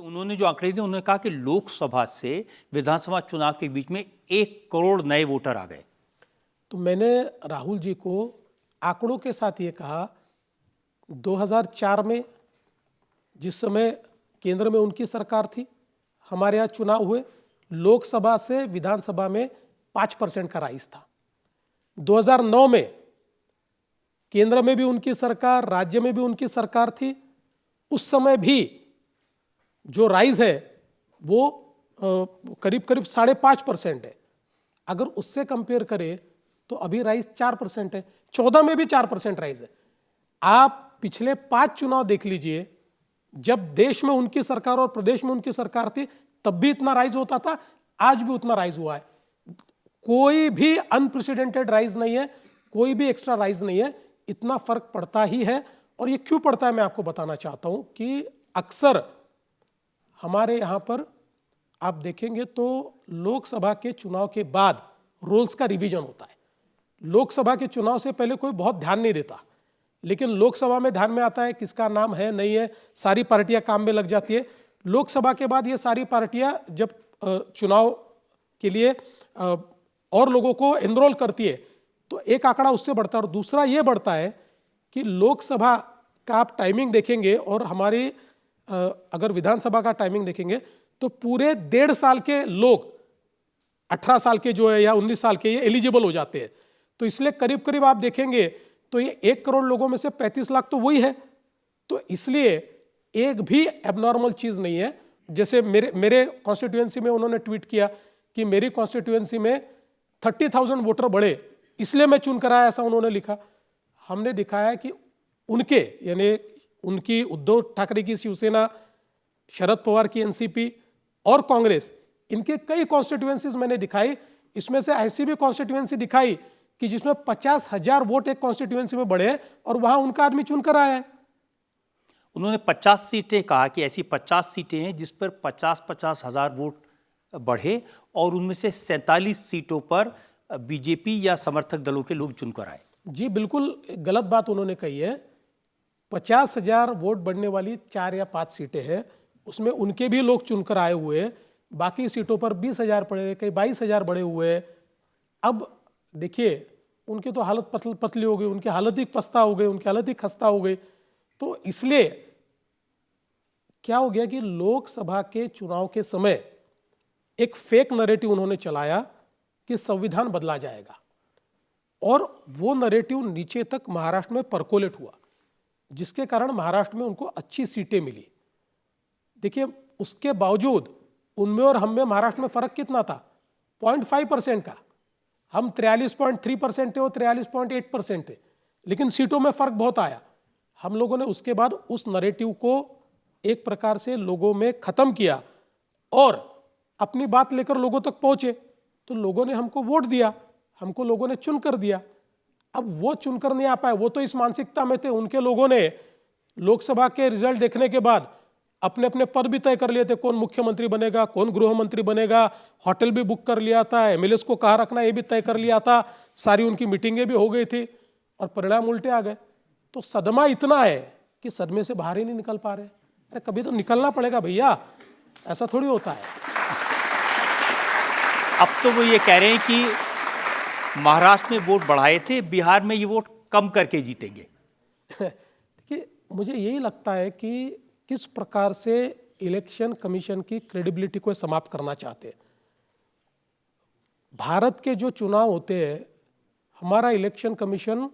उन्होंने जो आंकड़े दिए, उन्होंने कहा कि लोकसभा से विधानसभा चुनाव के बीच में 1 करोड़ नए वोटर आ गए। तो मैंने राहुल जी को आंकड़ों के साथ ये कहा, 2004 में जिस समय केंद्र में उनकी सरकार थी, हमारे यहाँ चुनाव हुए, लोकसभा से विधानसभा में 5% का राइज था। 2009 में केंद्र में भी उनकी सरकार, राज्य में भी उनकी सरकार थी, उस समय भी जो राइज है वो करीब करीब 5.5% है। अगर उससे कंपेयर करें तो अभी राइज 4% है। 14 में भी 4% राइज है। आप पिछले 5 चुनाव देख लीजिए, जब देश में उनकी सरकार और प्रदेश में उनकी सरकार थी तब भी इतना राइज होता था, आज भी उतना राइज हुआ है। कोई भी अनप्रेसिडेंटेड राइज नहीं है, कोई भी एक्स्ट्रा राइज नहीं है, इतना फर्क पड़ता ही है। और ये क्यों पड़ता है मैं आपको बताना चाहता हूं कि अक्सर हमारे यहां पर आप देखेंगे तो लोकसभा के चुनाव के बाद रूल्स का रिवीजन होता है। लोकसभा के चुनाव से पहले कोई बहुत ध्यान नहीं देता, लेकिन लोकसभा में ध्यान में आता है किसका नाम है नहीं है, सारी पार्टियां काम में लग जाती है। लोकसभा के बाद ये सारी पार्टियां जब चुनाव के लिए और लोगों को एनरोल करती है तो एक आंकड़ा उससे बढ़ता है। और दूसरा ये बढ़ता है कि लोकसभा का आप टाइमिंग देखेंगे और हमारी अगर विधानसभा का टाइमिंग देखेंगे तो पूरे 1.5 साल के लोग 18 साल के जो है या 19 साल के ये एलिजिबल हो जाते हैं। तो इसलिए करीब करीब आप देखेंगे तो ये 1 करोड़ लोगों में से 35 लाख तो वही है। तो इसलिए एक भी एबनॉर्मल चीज़ नहीं है। जैसे मेरे कॉन्स्टिट्यूएंसी में उन्होंने ट्वीट किया कि मेरी कॉन्स्टिट्यूएंसी में 30,000 वोटर बढ़े इसलिए मैं चुन कर आया, ऐसा उन्होंने लिखा। हमने दिखाया कि उनके यानी उनकी उद्धव ठाकरे की शिवसेना, शरद पवार की एनसीपी और कांग्रेस, इनके कई कॉन्स्टिट्यूएंसीज मैंने दिखाई। इसमें से ऐसी भी कॉन्स्टिट्यूएंसी दिखाई कि जिसमें 50,000 वोट एक कॉन्स्टिट्यूएंसी में बढ़े और वहां उनका आदमी चुनकर आया है। उन्होंने 50 सीटें कहा कि ऐसी 50 सीटें हैं जिस पर 50-50 हजार वोट बढ़े और उनमें से 47 सीटों पर बीजेपी या समर्थक दलों के लोग चुनकर आए। जी बिल्कुल गलत बात उन्होंने कही है। 50,000 वोट बढ़ने वाली 4 या 5 सीटें हैं, उसमें उनके भी लोग चुनकर आए हुए हैं। बाकी सीटों पर 20,000 पड़े, कई 22,000 बढ़े हुए हैं। अब देखिए उनकी तो हालत पतली हो गई, उनकी हालत ही पस्ता हो गई, उनकी हालत ही खस्ता हो गई। तो इसलिए क्या हो गया कि लोकसभा के चुनाव के समय एक फेक नैरेटिव उन्होंने चलाया कि संविधान बदला जाएगा, और वो नैरेटिव नीचे तक महाराष्ट्र में परकोलेट हुआ, जिसके कारण महाराष्ट्र में उनको अच्छी सीटें मिली। देखिए उसके बावजूद उनमें और हम में महाराष्ट्र में फर्क कितना था, 0.5% का। हम 43.3% थे, वो 43.8% थे, लेकिन सीटों में फर्क बहुत आया। हम लोगों ने उसके बाद उस नैरेटिव को एक प्रकार से लोगों में खत्म किया और अपनी बात लेकर लोगों तक पहुंचे। तो लोगों ने हमको वोट दिया, हमको लोगों ने चुनकर दिया। अब वो चुनकर नहीं आ पाए, वो तो इस मानसिकता में थे। उनके लोगों ने लोकसभा के रिजल्ट देखने के बाद अपने अपने पद भी तय कर लिए थे, कौन मुख्यमंत्री बनेगा, कौन गृह मंत्री बनेगा, होटल भी बुक कर लिया था, एमएलएस को कहाँ रखना ये भी तय कर लिया था, सारी उनकी मीटिंगें भी हो गई थी, और परिणाम उल्टे आ गए। तो सदमा इतना है कि सदमे से बाहर ही नहीं निकल पा रहे। अरे कभी तो निकलना पड़ेगा भैया, ऐसा थोड़ी होता है। अब तो वो ये कह रहे हैं कि महाराष्ट्र में वोट बढ़ाए थे, बिहार में ये वोट कम करके जीतेंगे। देखिए मुझे यही लगता है कि किस प्रकार से इलेक्शन कमीशन की क्रेडिबिलिटी को समाप्त करना चाहते हैं। भारत के जो चुनाव होते हैं, हमारा इलेक्शन कमीशन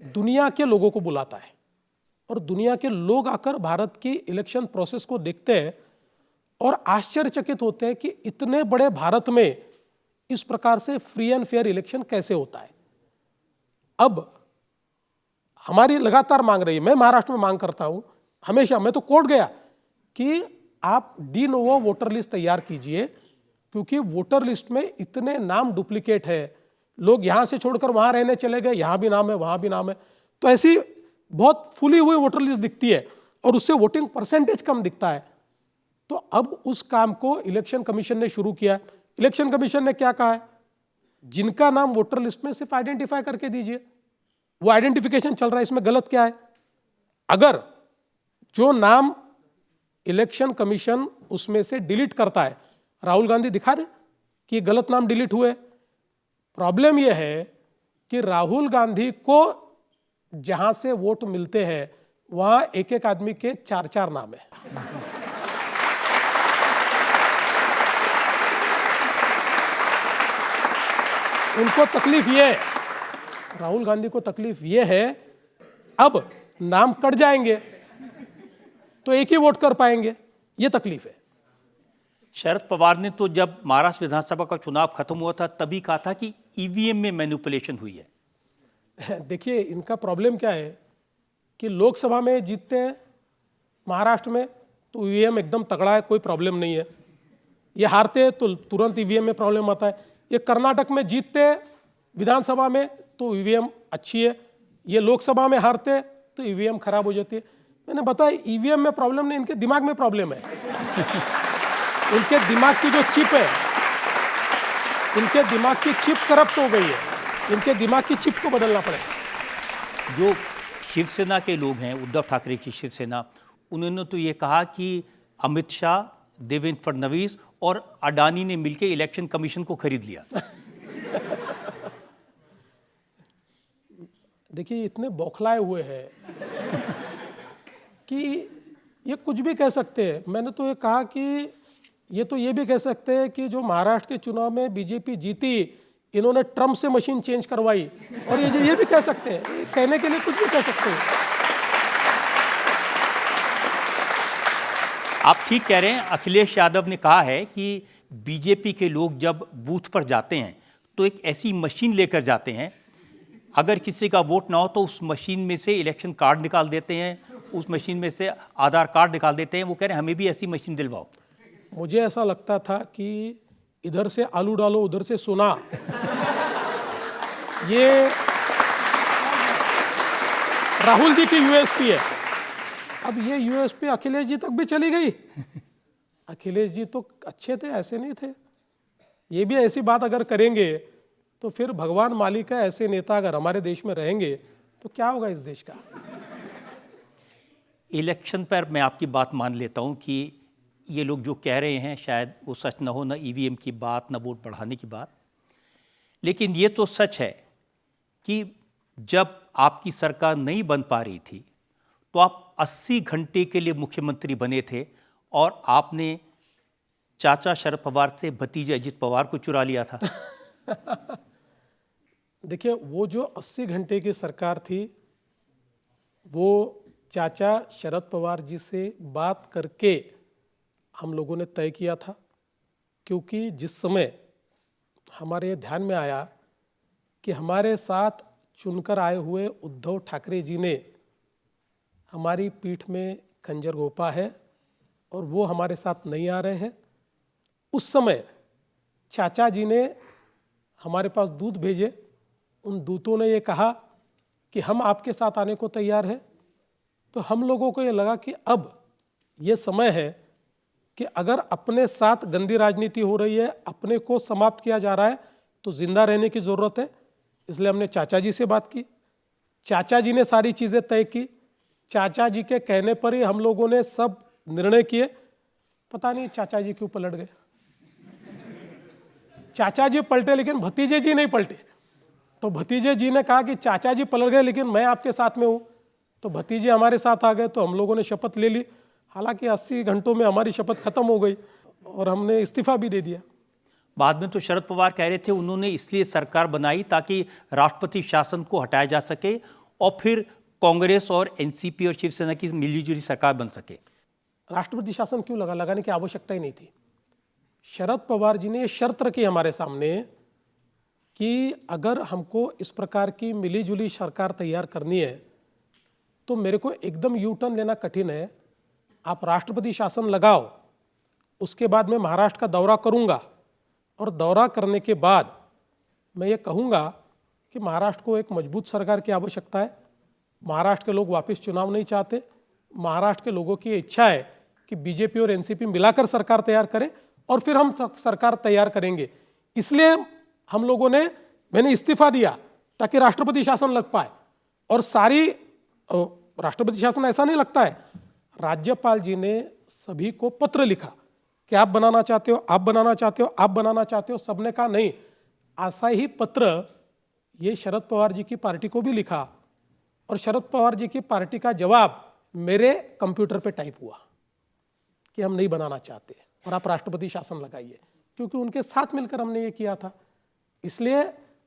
दुनिया के लोगों को बुलाता है और दुनिया के लोग आकर भारत की इलेक्शन प्रोसेस को देखते हैं और आश्चर्यचकित होते हैं कि इतने बड़े भारत में इस प्रकार से फ्री एंड फेयर इलेक्शन कैसे होता है। अब हमारी लगातार मांग रही है, मैं महाराष्ट्र में मांग करता हूं हमेशा, मैं तो कोर्ट गया कि आप डी नोवो वोटर लिस्ट तैयार कीजिए, क्योंकि वोटर लिस्ट में इतने नाम डुप्लीकेट है। लोग यहां से छोड़कर वहां रहने चले गए, यहां भी नाम है वहां भी नाम है, तो ऐसी बहुत फुली हुई वोटर लिस्ट दिखती है और उससे वोटिंग परसेंटेज कम दिखता है। तो अब उस काम को इलेक्शन कमीशन ने शुरू किया। इलेक्शन कमीशन ने क्या कहा है, जिनका नाम वोटर लिस्ट में सिर्फ आइडेंटिफाई करके दीजिए। वो आइडेंटिफिकेशन चल रहा है, इसमें गलत क्या है। अगर जो नाम इलेक्शन कमीशन उसमें से डिलीट करता है। राहुल गांधी दिखा दे कि गलत नाम डिलीट हुए। प्रॉब्लम यह है कि राहुल गांधी को जहां से वोट मिलते हैं वहां एक एक आदमी के 4-4 नाम है। उनको तकलीफ यह है, राहुल गांधी को तकलीफ यह है, अब नाम कट जाएंगे तो एक ही वोट कर पाएंगे, यह तकलीफ है। शरद पवार ने तो जब महाराष्ट्र विधानसभा का चुनाव खत्म हुआ था तभी कहा था कि ईवीएम में मैनिपुलेशन हुई है। देखिए, इनका प्रॉब्लम क्या है कि लोकसभा में जीतते हैं महाराष्ट्र में तो ईवीएम एकदम तगड़ा है, कोई प्रॉब्लम नहीं है। ये हारते हैं तो तुरंत ईवीएम में प्रॉब्लम आता है। ये कर्नाटक में जीतते हैं विधानसभा में तो ईवीएम अच्छी है, ये लोकसभा में हारते हैं तो ईवीएम खराब हो जाती है। मैंने बताया ईवीएम में प्रॉब्लम नहीं, इनके दिमाग में प्रॉब्लम है। इनके दिमाग की जो चिप है, इनके दिमाग की चिप करप्ट हो गई है, इनके दिमाग की चिप को बदलना पड़ेगा। जो शिवसेना के लोग हैं, उद्धव ठाकरे की शिवसेना, उन्होंने तो ये कहा कि अमित शाह, देवेंद्र फडणवीस और अडानी ने मिलकर इलेक्शन कमीशन को खरीद लिया। देखिए, इतने बौखलाए हुए हैं कि ये कुछ भी कह सकते हैं। मैंने तो ये कहा कि ये भी कह सकते हैं कि जो महाराष्ट्र के चुनाव में बीजेपी जीती, इन्होंने ट्रम्प से मशीन चेंज करवाई, और ये भी कह सकते हैं, कहने के लिए कुछ भी कह सकते हैं। आप ठीक कह रहे हैं। अखिलेश यादव ने कहा है कि बीजेपी के लोग जब बूथ पर जाते हैं तो एक ऐसी मशीन लेकर जाते हैं, अगर किसी का वोट ना हो तो उस मशीन में से इलेक्शन कार्ड निकाल देते हैं, उस मशीन में से आधार कार्ड निकाल देते हैं। वो कह रहे हैं हमें भी ऐसी मशीन दिलवाओ। मुझे ऐसा लगता था कि इधर से आलू डालो उधर से सोना, ये राहुल जी की यूएसपी है। अब ये यूएसपी अखिलेश जी तक भी चली गई। अखिलेश जी तो अच्छे थे, ऐसे नहीं थे। ये भी ऐसी बात अगर करेंगे तो फिर भगवान मालिक का ऐसे नेता अगर हमारे देश में रहेंगे तो क्या होगा इस देश का। इलेक्शन पर मैं आपकी बात मान लेता हूं कि ये लोग जो कह रहे हैं शायद वो सच ना हो, ना ईवीएम की बात, ना वोट बढ़ाने की बात। लेकिन ये तो सच है कि जब आपकी सरकार नहीं बन पा रही थी तो आप 80 घंटे के लिए मुख्यमंत्री बने थे और आपने चाचा शरद पवार से भतीजे अजित पवार को चुरा लिया था। देखिए, वो जो 80 घंटे की सरकार थी वो चाचा शरद पवार जी से बात करके हम लोगों ने तय किया था, क्योंकि जिस समय हमारे ध्यान में आया कि हमारे साथ चुनकर आए हुए उद्धव ठाकरे जी ने हमारी पीठ में खंजर घोंपा है और वो हमारे साथ नहीं आ रहे हैं, उस समय चाचा जी ने हमारे पास दूत भेजे। उन दूतों ने ये कहा कि हम आपके साथ आने को तैयार हैं। तो हम लोगों को ये लगा कि अब ये समय है कि अगर अपने साथ गंदी राजनीति हो रही है, अपने को समाप्त किया जा रहा है, तो जिंदा रहने की ज़रूरत है। इसलिए हमने चाचा जी से बात की, चाचा जी ने सारी चीज़ें तय की, चाचा जी के कहने पर ही हम लोगों ने सब निर्णय किए। पता नहीं चाचा जी क्यों पलट गए। चाचा जी पलटे लेकिन भतीजे जी नहीं पलटे। तो भतीजे जी ने कहा कि चाचा जी पलट गए लेकिन मैं आपके साथ में हूँ। तो भतीजे हमारे साथ आ गए, तो हम लोगों ने शपथ ले ली। हालांकि 80 घंटों में हमारी शपथ खत्म हो गई और हमने इस्तीफा भी दे दिया। बाद में तो शरद पवार कह रहे थे उन्होंने इसलिए सरकार बनाई ताकि राष्ट्रपति शासन को हटाया जा सके और फिर कांग्रेस और एनसीपी और शिवसेना की मिलीजुली सरकार बन सके। राष्ट्रपति शासन क्यों लगाने की आवश्यकता ही नहीं थी। शरद पवार जी ने ये शर्त रखी हमारे सामने कि अगर हमको इस प्रकार की मिलीजुली सरकार तैयार करनी है तो मेरे को एकदम यू टर्न लेना कठिन है। आप राष्ट्रपति शासन लगाओ, उसके बाद मैं महाराष्ट्र का दौरा करूंगा और दौरा करने के बाद मैं ये कहूँगा कि महाराष्ट्र को एक मजबूत सरकार की आवश्यकता है। महाराष्ट्र के लोग वापस चुनाव नहीं चाहते। महाराष्ट्र के लोगों की इच्छा है कि बीजेपी और एनसीपी मिलाकर सरकार तैयार करें और फिर हम सरकार तैयार करेंगे। इसलिए मैंने इस्तीफा दिया ताकि राष्ट्रपति शासन लग पाए। और सारी राष्ट्रपति शासन ऐसा नहीं लगता है, राज्यपाल जी ने सभी को पत्र लिखा कि आप बनाना चाहते हो, आप बनाना चाहते हो, आप बनाना चाहते हो। सबने कहा नहीं। ऐसा ही पत्र ये शरद पवार जी की पार्टी को भी लिखा और शरद पवार जी की पार्टी का जवाब मेरे कंप्यूटर पे टाइप हुआ कि हम नहीं बनाना चाहते और आप राष्ट्रपति शासन लगाइए, क्योंकि उनके साथ मिलकर हमने ये किया था। इसलिए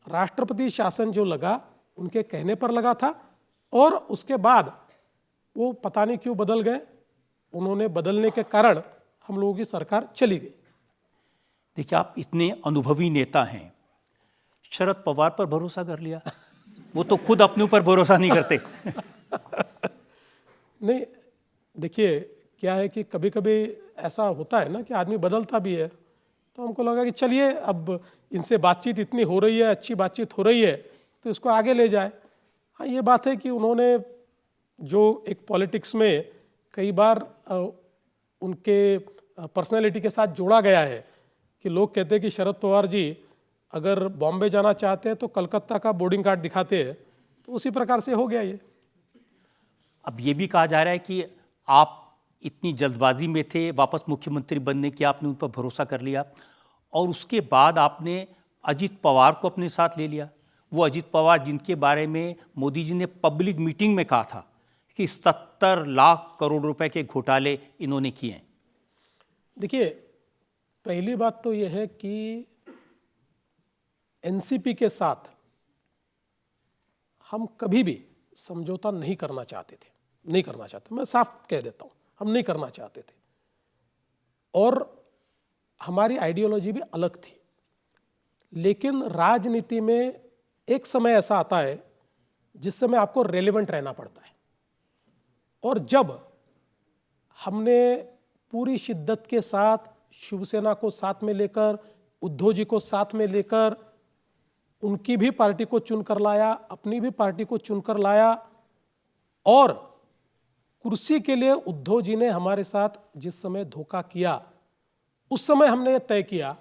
राष्ट्रपति शासन जो लगा उनके कहने पर लगा था और उसके बाद वो पता नहीं क्यों बदल गए। उन्होंने बदलने के कारण हम लोगों की सरकार चली गई। देखिए, आप इतने अनुभवी नेता हैं, शरद पवार पर भरोसा कर लिया। वो तो खुद अपने ऊपर भरोसा नहीं करते। नहीं, देखिए क्या है कि कभी कभी ऐसा होता है ना कि आदमी बदलता भी है, तो हमको लगा कि चलिए अब इनसे बातचीत इतनी हो रही है, अच्छी बातचीत हो रही है, तो इसको आगे ले जाए। हाँ, ये बात है कि उन्होंने जो एक पॉलिटिक्स में कई बार उनके पर्सनैलिटी के साथ जोड़ा गया है कि लोग कहते हैं कि शरद पवार जी अगर बॉम्बे जाना चाहते हैं तो कलकत्ता का बोर्डिंग कार्ड दिखाते हैं, तो उसी प्रकार से हो गया ये। अब ये भी कहा जा रहा है कि आप इतनी जल्दबाजी में थे वापस मुख्यमंत्री बनने की, आपने उन पर भरोसा कर लिया और उसके बाद आपने अजित पवार को अपने साथ ले लिया। वो अजित पवार जिनके बारे में मोदी जी ने पब्लिक मीटिंग में कहा था कि 70 लाख करोड़ रुपए के घोटाले इन्होंने किए हैं। देखिए, पहली बात तो यह है कि एनसीपी के साथ हम कभी भी समझौता नहीं करना चाहते थे, नहीं करना चाहते। मैं साफ कह देता हूं, हम नहीं करना चाहते थे और हमारी आइडियोलॉजी भी अलग थी। लेकिन राजनीति में एक समय ऐसा आता है जिस समय आपको रेलेवेंट रहना पड़ता है, और जब हमने पूरी शिद्दत के साथ शिवसेना को साथ में लेकर, उद्धव जी को साथ में लेकर, उनकी भी पार्टी को चुनकर लाया, अपनी भी पार्टी को चुनकर लाया, और कुर्सी के लिए उद्धव जी ने हमारे साथ जिस समय धोखा किया, उस समय हमने ये तय किया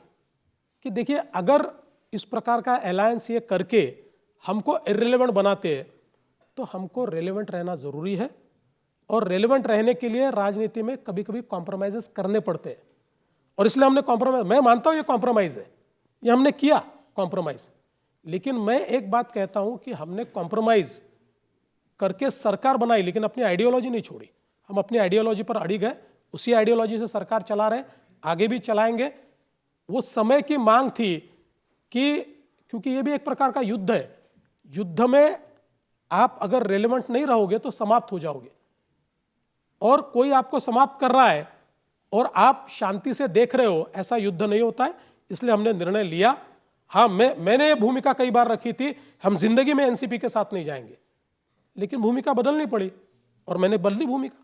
कि देखिए, अगर इस प्रकार का अलायंस ये करके हमको इर्रेलेवेंट बनाते हैं तो हमको रेलेवेंट रहना जरूरी है, और रेलेवेंट रहने के लिए राजनीति में कभी कभी कॉम्प्रोमाइजेस करने पड़ते हैं। और इसलिए हमने कॉम्प्रोमाइज, मैं मानता हूं ये कॉम्प्रोमाइज है, ये हमने किया कॉम्प्रोमाइज। लेकिन मैं एक बात कहता हूं कि हमने कॉम्प्रोमाइज करके सरकार बनाई, लेकिन अपनी आइडियोलॉजी नहीं छोड़ी। हम अपनी आइडियोलॉजी पर अड़ी गए, उसी आइडियोलॉजी से सरकार चला रहे, आगे भी चलाएंगे। वो समय की मांग थी कि क्योंकि ये भी एक प्रकार का युद्ध है, युद्ध में आप अगर रेलेवेंट नहीं रहोगे तो समाप्त हो जाओगे, और कोई आपको समाप्त कर रहा है और आप शांति से देख रहे हो, ऐसा युद्ध नहीं होता है। इसलिए हमने निर्णय लिया। हाँ, मैंने ये भूमिका कई बार रखी थी, हम जिंदगी में एनसीपी के साथ नहीं जाएंगे, लेकिन भूमिका बदलनी पड़ी और मैंने बदली भूमिका।